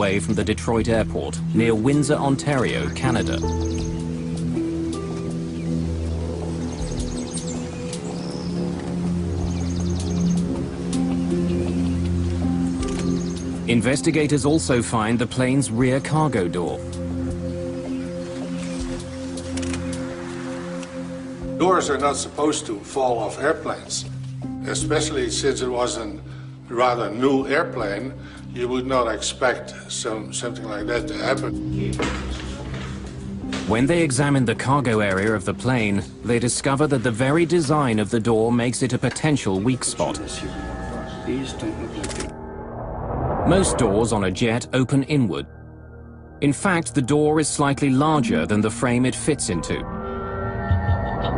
away from the Detroit airport, near Windsor, Ontario, Canada. Investigators also find the plane's rear cargo door. Doors are not supposed to fall off airplanes, especially since it was a rather new airplane. You would not expect something like that to happen. When they examine the cargo area of the plane, they discover that the very design of the door makes it a potential weak spot. These don't look like they... Most doors on a jet open inward. In fact, the door is slightly larger than the frame it fits into.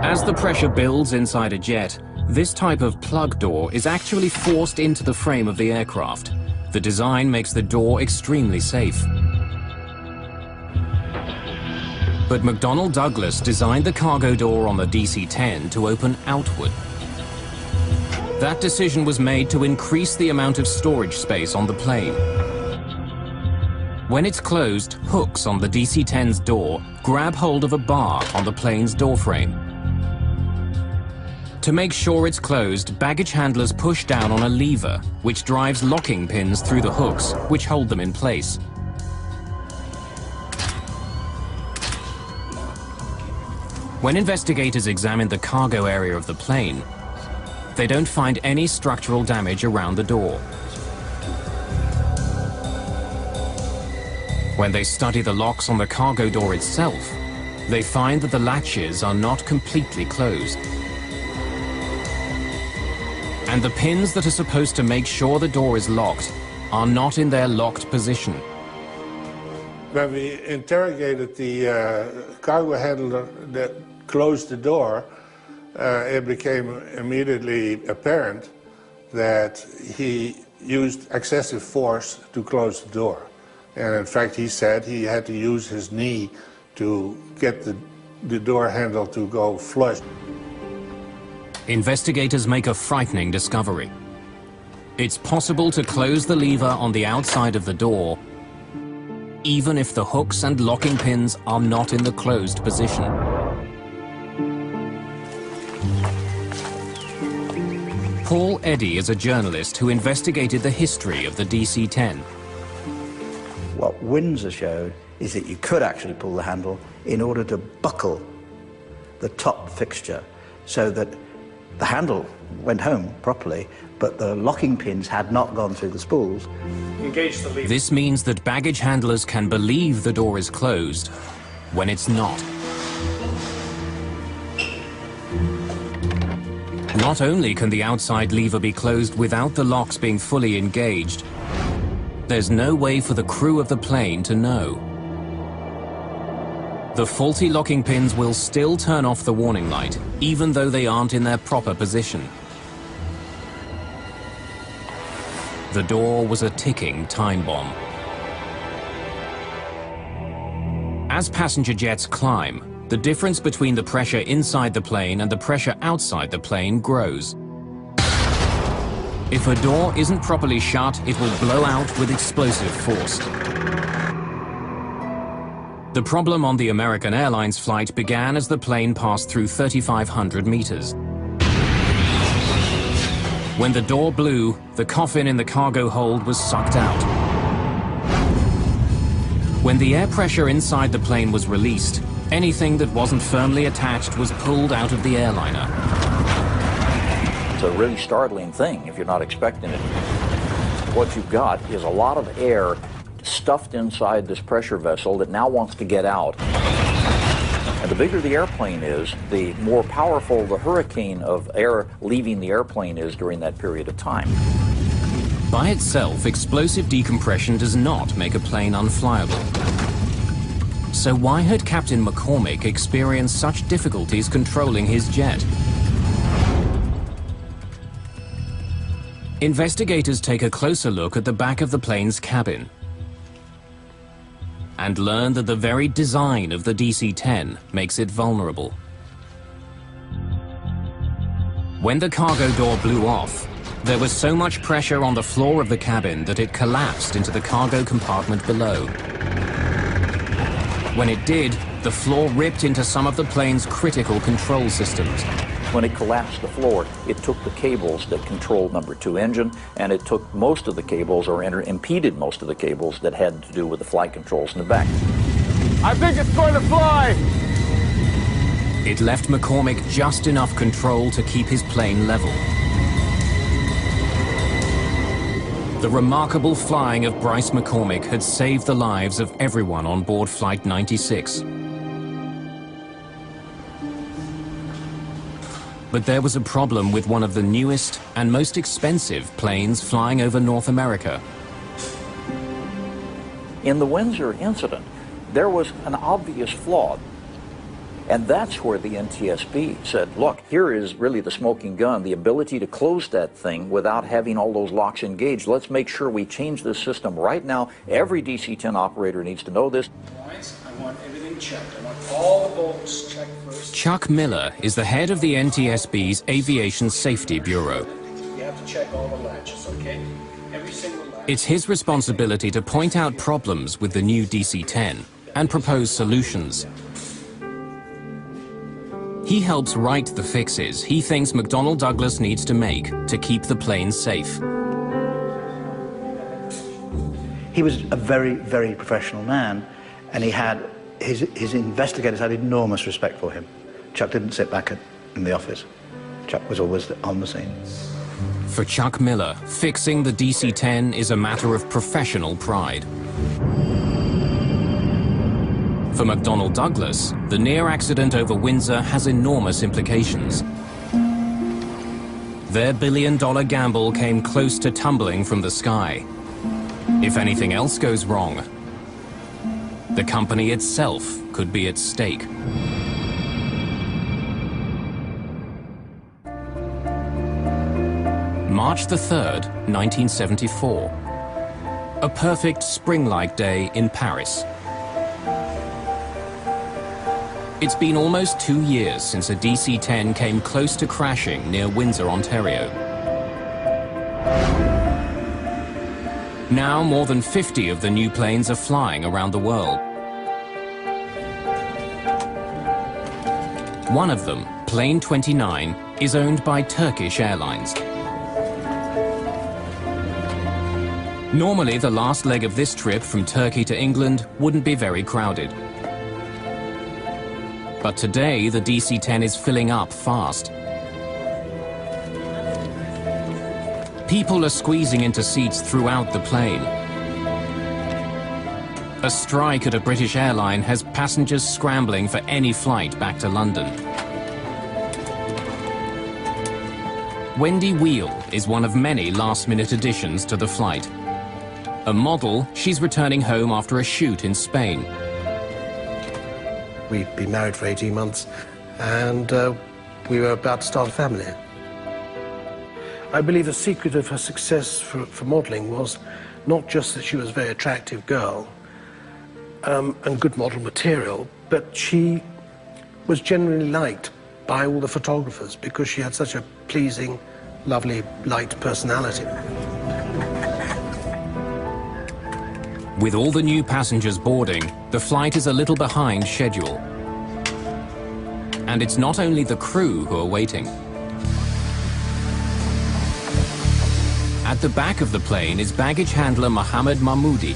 As the pressure builds inside a jet, this type of plug door is actually forced into the frame of the aircraft. The design makes the door extremely safe. But McDonnell Douglas designed the cargo door on the DC-10 to open outward. That decision was made to increase the amount of storage space on the plane. When it's closed, hooks on the DC-10's door grab hold of a bar on the plane's door frame. To make sure it's closed, baggage handlers push down on a lever, which drives locking pins through the hooks, which hold them in place. When investigators examined the cargo area of the plane, they don't find any structural damage around the door. When they study the locks on the cargo door itself, they find that the latches are not completely closed. And the pins that are supposed to make sure the door is locked are not in their locked position. When we interrogated the cargo handler that closed the door, it became immediately apparent that he used excessive force to close the door. And in fact, he said he had to use his knee to get the door handle to go flush. Investigators make a frightening discovery. It's possible to close the lever on the outside of the door, even if the hooks and locking pins are not in the closed position. Paul Eddy is a journalist who investigated the history of the DC-10. What Windsor showed is that you could actually pull the handle in order to buckle the top fixture so that the handle went home properly, but the locking pins had not gone through the spools. Engage the lever. This means that baggage handlers can believe the door is closed when it's not. Not only can the outside lever be closed without the locks being fully engaged, there's no way for the crew of the plane to know. The faulty locking pins will still turn off the warning light, even though they aren't in their proper position. The door was a ticking time bomb. As passenger jets climb, the difference between the pressure inside the plane and the pressure outside the plane grows. If a door isn't properly shut, it will blow out with explosive force. The problem on the American Airlines flight began as the plane passed through 3,500 meters. When the door blew, the coffin in the cargo hold was sucked out. When the air pressure inside the plane was released, anything that wasn't firmly attached was pulled out of the airliner. It's a really startling thing if you're not expecting it. What you've got is a lot of air stuffed inside this pressure vessel that now wants to get out. And the bigger the airplane is, the more powerful the hurricane of air leaving the airplane is during that period of time. By itself, explosive decompression does not make a plane unflyable. So why had Captain McCormick experienced such difficulties controlling his jet? Investigators take a closer look at the back of the plane's cabin and learn that the very design of the DC-10 makes it vulnerable. When the cargo door blew off, There was so much pressure on the floor of the cabin that it collapsed into the cargo compartment below. When it did, the floor ripped into some of the plane's critical control systems. When it collapsed the floor, it took the cables that controlled number 2 engine, and it took most of the cables, or impeded most of the cables that had to do with the flight controls in the back. I think it's going to fly! It left McCormick just enough control to keep his plane level. The remarkable flying of Bryce McCormick had saved the lives of everyone on board Flight 96. But there was a problem with one of the newest and most expensive planes flying over North America. In the Windsor incident, there was an obvious flaw. And that's where the NTSB said, look, here is really the smoking gun, the ability to close that thing without having all those locks engaged. Let's make sure we change this system right now. Every DC-10 operator needs to know this. I want everything checked. I want all the bolts checked first. Chuck Miller is the head of the NTSB's Aviation Safety Bureau. You have to check all the latches, okay? Every single latch. It's his responsibility to point out problems with the new DC-10 and propose solutions. He helps write the fixes he thinks McDonnell Douglas needs to make to keep the plane safe. He was a very, very professional man, and he had his investigators had enormous respect for him. Chuck didn't sit back in the office. Chuck was always on the scene. For Chuck Miller, fixing the DC-10 is a matter of professional pride. For McDonnell Douglas, the near accident over Windsor has enormous implications. Their billion-dollar gamble came close to tumbling from the sky. If anything else goes wrong, the company itself could be at stake. March the 3rd, 1974. A perfect spring-like day in Paris. It's been almost 2 years since a DC-10 came close to crashing near Windsor, Ontario. Now more than 50 of the new planes are flying around the world. One of them, Plane 29, is owned by Turkish Airlines. Normally, the last leg of this trip from Turkey to England wouldn't be very crowded. But today, the DC-10 is filling up fast. People are squeezing into seats throughout the plane. A strike at a British airline has passengers scrambling for any flight back to London. Wendy Wheel is one of many last-minute additions to the flight. A model, she's returning home after a shoot in Spain. We'd been married for 18 months, and we were about to start a family. I believe the secret of her success for modeling was not just that she was a very attractive girl and good model material, but she was generally liked by all the photographers because she had such a pleasing, lovely, light personality. With all the new passengers boarding, the flight is a little behind schedule. And it's not only the crew who are waiting. At the back of the plane is baggage handler Mohammed Mahmoudi.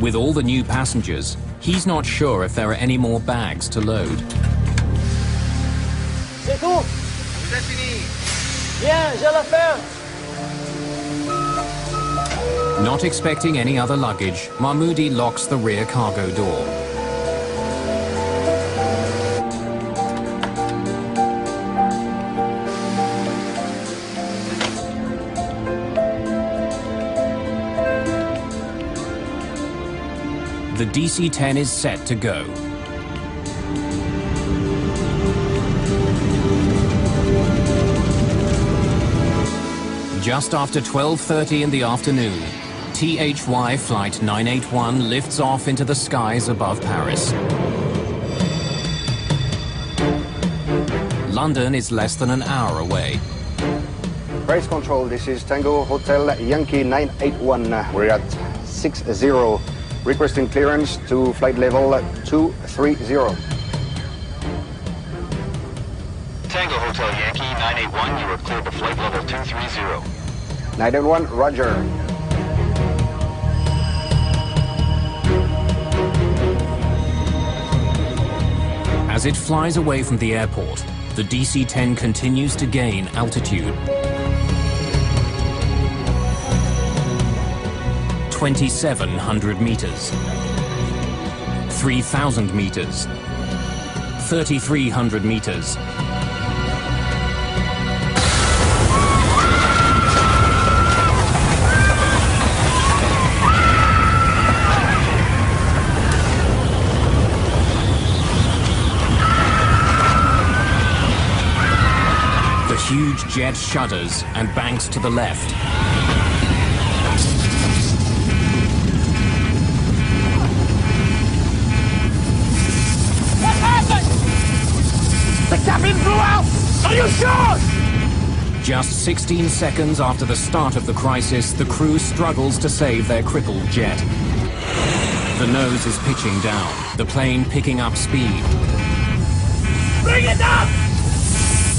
With all the new passengers, he's not sure if there are any more bags to load. C'est tout. Vous êtes fini. Bien, j'ai l'affaire. Not expecting any other luggage, Mahmoudi locks the rear cargo door. The DC-10 is set to go. Just after 12:30 in the afternoon, THY Flight 981 lifts off into the skies above Paris. London is less than an hour away. Race control, this is Tango Hotel Yankee 981. We're at 60, requesting clearance to flight level 230. Tango Hotel Yankee 981, you are cleared to flight level 230. 981, roger. As it flies away from the airport, the DC-10 continues to gain altitude. 2,700 meters, 3,000 meters, 3,300 meters. The huge jet shudders and banks to the left. The cabin blew out! Are you sure? Just 16 seconds after the start of the crisis, the crew struggles to save their crippled jet. The nose is pitching down, the plane picking up speed. Bring it up!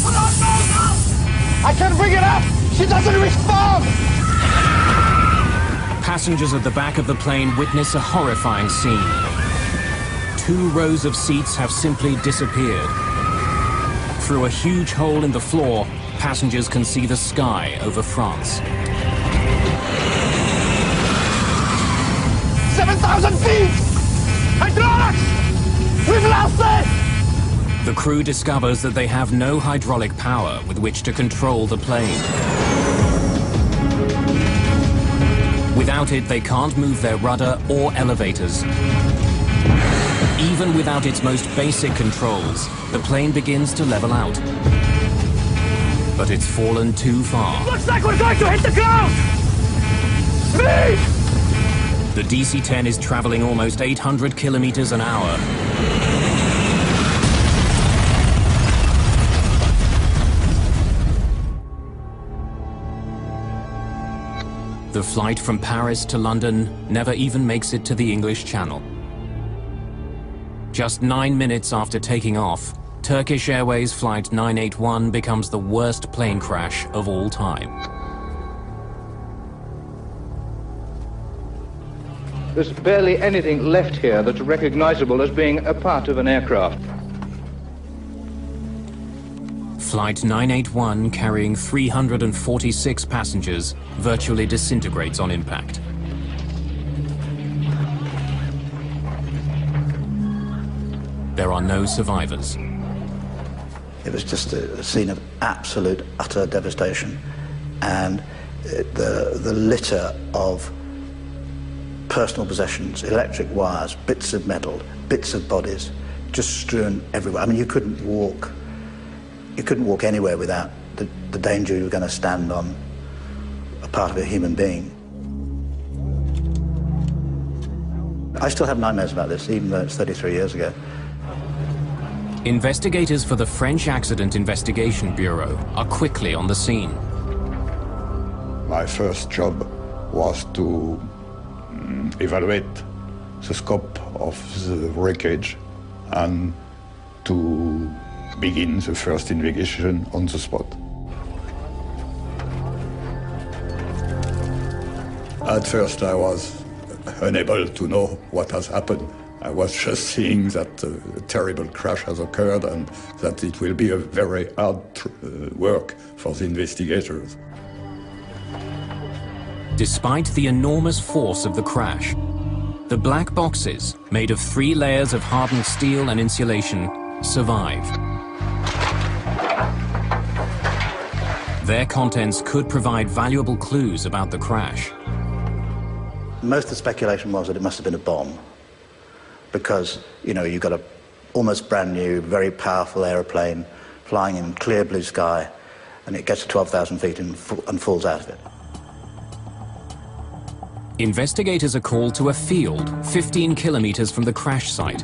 Put on nose up! I can't bring it up! She doesn't respond! Passengers at the back of the plane witness a horrifying scene. 2 rows of seats have simply disappeared. Through a huge hole in the floor, passengers can see the sky over France. 7,000 feet! Hydraulics! We've lost it! The crew discovers that they have no hydraulic power with which to control the plane. Without it, they can't move their rudder or elevators. Even without its most basic controls, the plane begins to level out. But it's fallen too far. Looks like we're going to hit the ground! Speed! The DC-10 is traveling almost 800 kilometers an hour. The flight from Paris to London never even makes it to the English Channel. Just 9 minutes after taking off, Turkish Airways Flight 981 becomes the worst plane crash of all time. There's barely anything left here that's recognizable as being a part of an aircraft. Flight 981, carrying 346 passengers, virtually disintegrates on impact. There are no survivors. It was just a scene of absolute, utter devastation. And the litter of personal possessions, electric wires, bits of metal, bits of bodies, just strewn everywhere. I mean, you couldn't walk anywhere without the danger you were going to stand on a part of a human being. I still have nightmares about this, even though it's 33 years ago. Investigators for the French Accident Investigation Bureau are quickly on the scene. My first job was to evaluate the scope of the wreckage and to begin the first investigation on the spot. At first I was unable to know what has happened. I was just seeing that a terrible crash has occurred and that it will be a very hard work for the investigators. Despite the enormous force of the crash, the black boxes, made of 3 layers of hardened steel and insulation, survive. Their contents could provide valuable clues about the crash. Most of the speculation was that it must have been a bomb, because, you know, you've got a almost brand new, very powerful aeroplane flying in clear blue sky, and it gets to 12,000 feet and falls out of it. Investigators are called to a field 15 kilometers from the crash site.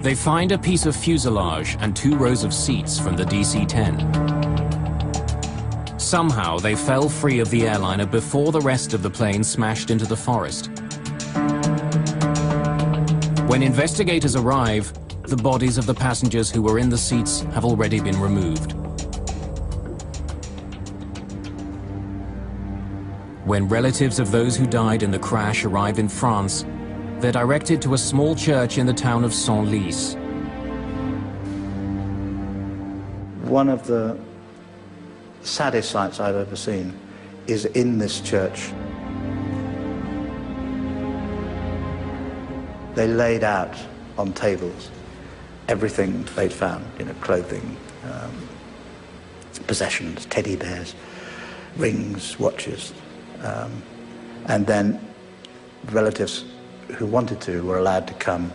They find a piece of fuselage and 2 rows of seats from the DC-10. Somehow, they fell free of the airliner before the rest of the plane smashed into the forest. When investigators arrive, the bodies of the passengers who were in the seats have already been removed. When relatives of those who died in the crash arrive in France, they're directed to a small church in the town of Senlis. One of the saddest sights I've ever seen is in this church. They laid out on tables everything they'd found, you know, clothing, possessions, teddy bears, rings, watches, and then relatives who wanted to were allowed to come